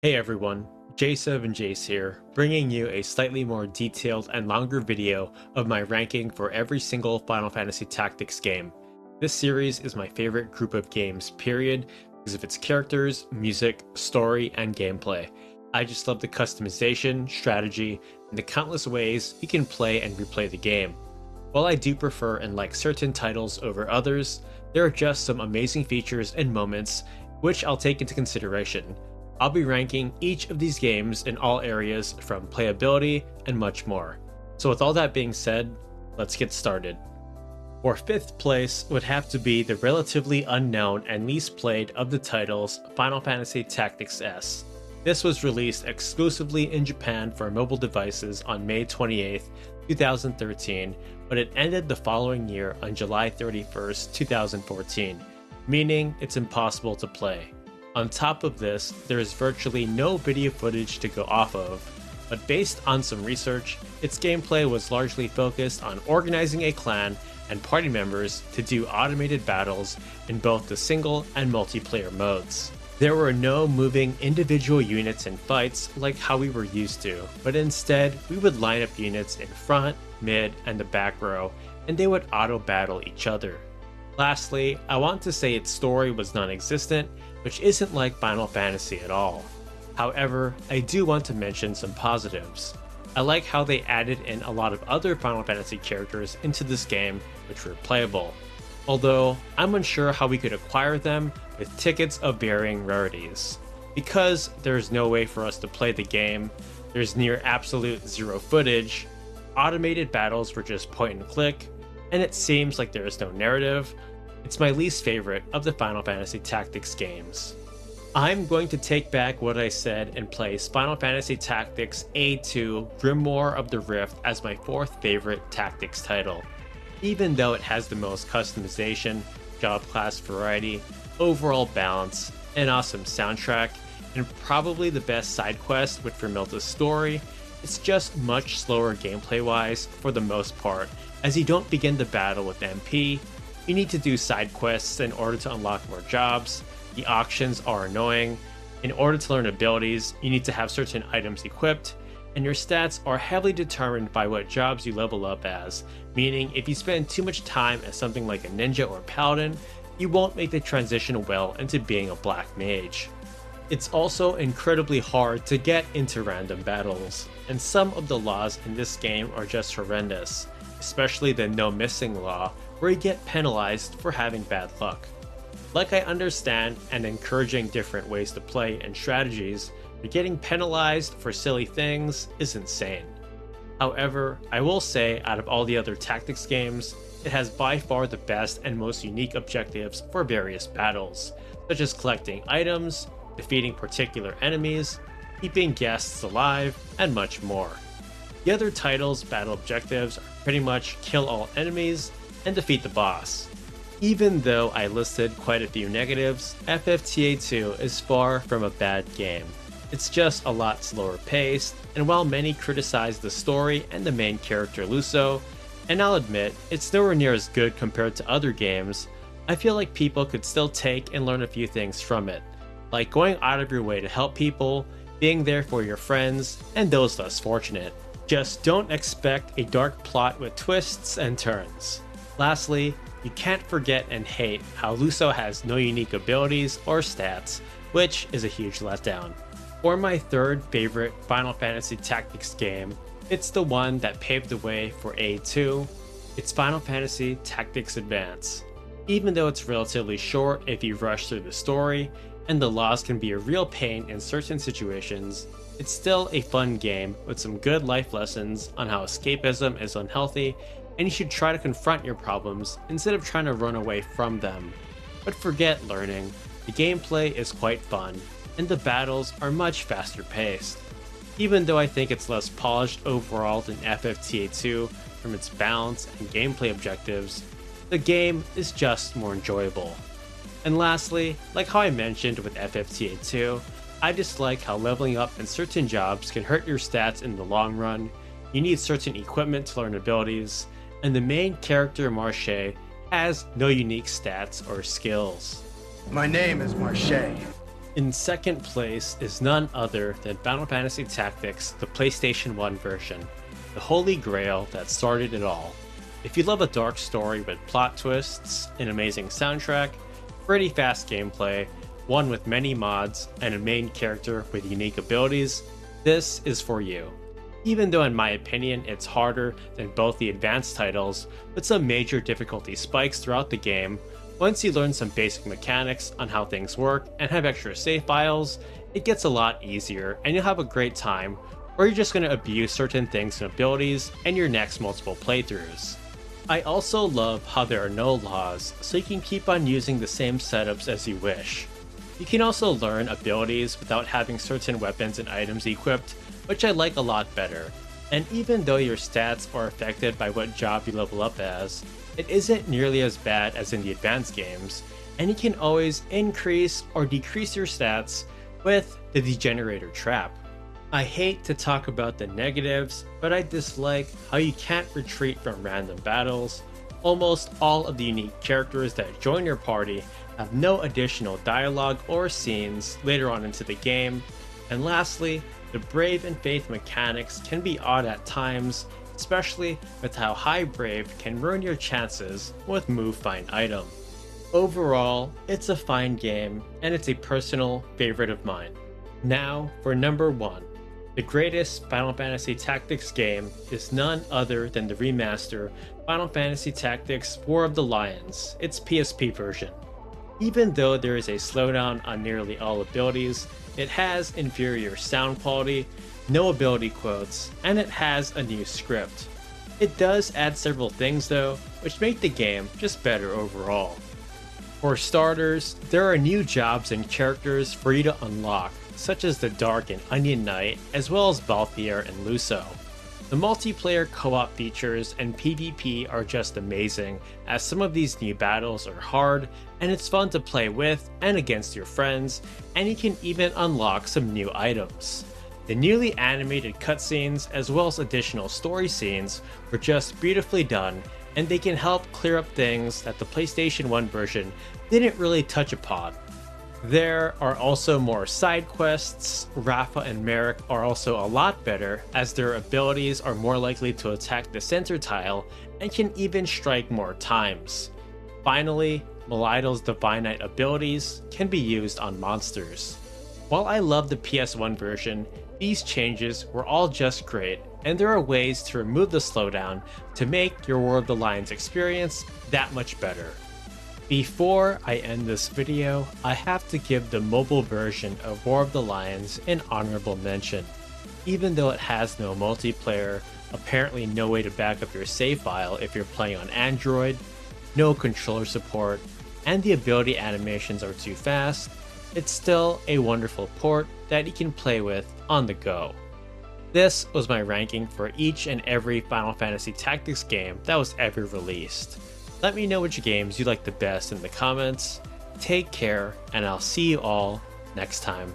Hey everyone, J7Jace here, bringing you a slightly more detailed and longer video of my ranking for every single Final Fantasy Tactics game. This series is my favorite group of games, period, because of its characters, music, story, and gameplay. I just love the customization, strategy, and the countless ways you can play and replay the game. While I do prefer and like certain titles over others, there are just some amazing features and moments which I'll take into consideration. I'll be ranking each of these games in all areas from playability and much more. So with all that being said, let's get started. For 5th place would have to be the relatively unknown and least played of the titles, Final Fantasy Tactics S. This was released exclusively in Japan for mobile devices on May 28, 2013, but it ended the following year on July 31, 2014, meaning it's impossible to play. On top of this, there is virtually no video footage to go off of, but based on some research, its gameplay was largely focused on organizing a clan and party members to do automated battles in both the single and multiplayer modes. There were no moving individual units in fights like how we were used to, but instead we would line up units in front, mid, and the back row, and they would auto-battle each other. Lastly, I want to say its story was non-existent, which isn't like Final Fantasy at all. However, I do want to mention some positives. I like how they added in a lot of other Final Fantasy characters into this game which were playable, although I'm unsure how we could acquire them with tickets of varying rarities. Because there's no way for us to play the game, there's near absolute zero footage, automated battles were just point and click, and it seems like there is no narrative. It's my least favorite of the Final Fantasy Tactics games. I'm going to take back what I said and place Final Fantasy Tactics A2 Grimoire of the Rift as my 4th favorite Tactics title. Even though it has the most customization, job class variety, overall balance, an awesome soundtrack, and probably the best side quest with Vermilta's story, it's just much slower gameplay wise for the most part, as you don't begin the battle with MP. You need to do side quests in order to unlock more jobs, the auctions are annoying, in order to learn abilities you need to have certain items equipped, and your stats are heavily determined by what jobs you level up as, meaning if you spend too much time as something like a ninja or paladin, you won't make the transition well into being a black mage. It's also incredibly hard to get into random battles, and some of the laws in this game are just horrendous, especially the no missing law, where you get penalized for having bad luck. Like I understand and encouraging different ways to play and strategies, but getting penalized for silly things is insane. However, I will say out of all the other tactics games, it has by far the best and most unique objectives for various battles, such as collecting items, defeating particular enemies, keeping guests alive, and much more. The other titles' battle objectives are pretty much kill all enemies and defeat the boss. Even though I listed quite a few negatives, FFTA2 is far from a bad game. It's just a lot slower paced, and while many criticize the story and the main character Luso, and I'll admit it's nowhere near as good compared to other games, I feel like people could still take and learn a few things from it, like going out of your way to help people, being there for your friends, and those less fortunate. Just don't expect a dark plot with twists and turns. Lastly, you can't forget and hate how Luso has no unique abilities or stats, which is a huge letdown. For my 3rd favorite Final Fantasy Tactics game, it's the one that paved the way for A2, it's Final Fantasy Tactics Advance. Even though it's relatively short if you rush through the story, and the laws can be a real pain in certain situations, it's still a fun game with some good life lessons on how escapism is unhealthy, and you should try to confront your problems instead of trying to run away from them. But forget learning, the gameplay is quite fun, and the battles are much faster paced. Even though I think it's less polished overall than FFTA2 from its balance and gameplay objectives, the game is just more enjoyable. And lastly, like how I mentioned with FFTA2, I dislike how leveling up in certain jobs can hurt your stats in the long run, you need certain equipment to learn abilities, and the main character Marche has no unique stats or skills. My name is Marche. In second place is none other than Final Fantasy Tactics, the PlayStation 1 version, the holy grail that started it all. If you love a dark story with plot twists, an amazing soundtrack, pretty fast gameplay, one with many mods, and a main character with unique abilities, this is for you. Even though in my opinion it's harder than both the advanced titles, with some major difficulty spikes throughout the game, once you learn some basic mechanics on how things work and have extra save files, it gets a lot easier and you'll have a great time, or you're just going to abuse certain things and abilities in your next multiple playthroughs. I also love how there are no laws, so you can keep on using the same setups as you wish. You can also learn abilities without having certain weapons and items equipped, which I like a lot better. And even though your stats are affected by what job you level up as, it isn't nearly as bad as in the advanced games, and you can always increase or decrease your stats with the Degenerator Trap. I hate to talk about the negatives, but I dislike how you can't retreat from random battles. Almost all of the unique characters that join your party have no additional dialogue or scenes later on into the game. And lastly, the Brave and Faith mechanics can be odd at times, especially with how high Brave can ruin your chances with Move Find Item. Overall, it's a fine game, and it's a personal favorite of mine. Now for number 1. The greatest Final Fantasy Tactics game is none other than the remaster Final Fantasy Tactics War of the Lions, its PSP version. Even though there is a slowdown on nearly all abilities, it has inferior sound quality, no ability quotes, and it has a new script. It does add several things though, which make the game just better overall. For starters, there are new jobs and characters for you to unlock, such as the Dark and Onion Knight, as well as Balthier and Luso. The multiplayer co-op features and PvP are just amazing, as some of these new battles are hard, and it's fun to play with and against your friends, and you can even unlock some new items. The newly animated cutscenes as well as additional story scenes were just beautifully done, and they can help clear up things that the PlayStation 1 version didn't really touch upon. There are also more side quests. Rafa and Merrick are also a lot better, as their abilities are more likely to attack the center tile and can even strike more times. Finally, Melidal's Divinite abilities can be used on monsters. While I love the PS1 version, these changes were all just great, and there are ways to remove the slowdown to make your War of the Lions experience that much better. Before I end this video, I have to give the mobile version of War of the Lions an honorable mention. Even though it has no multiplayer, apparently no way to back up your save file if you're playing on Android, no controller support, and the ability animations are too fast, it's still a wonderful port that you can play with on the go. This was my ranking for each and every Final Fantasy Tactics game that was ever released. Let me know which games you like the best in the comments. Take care, and I'll see you all next time.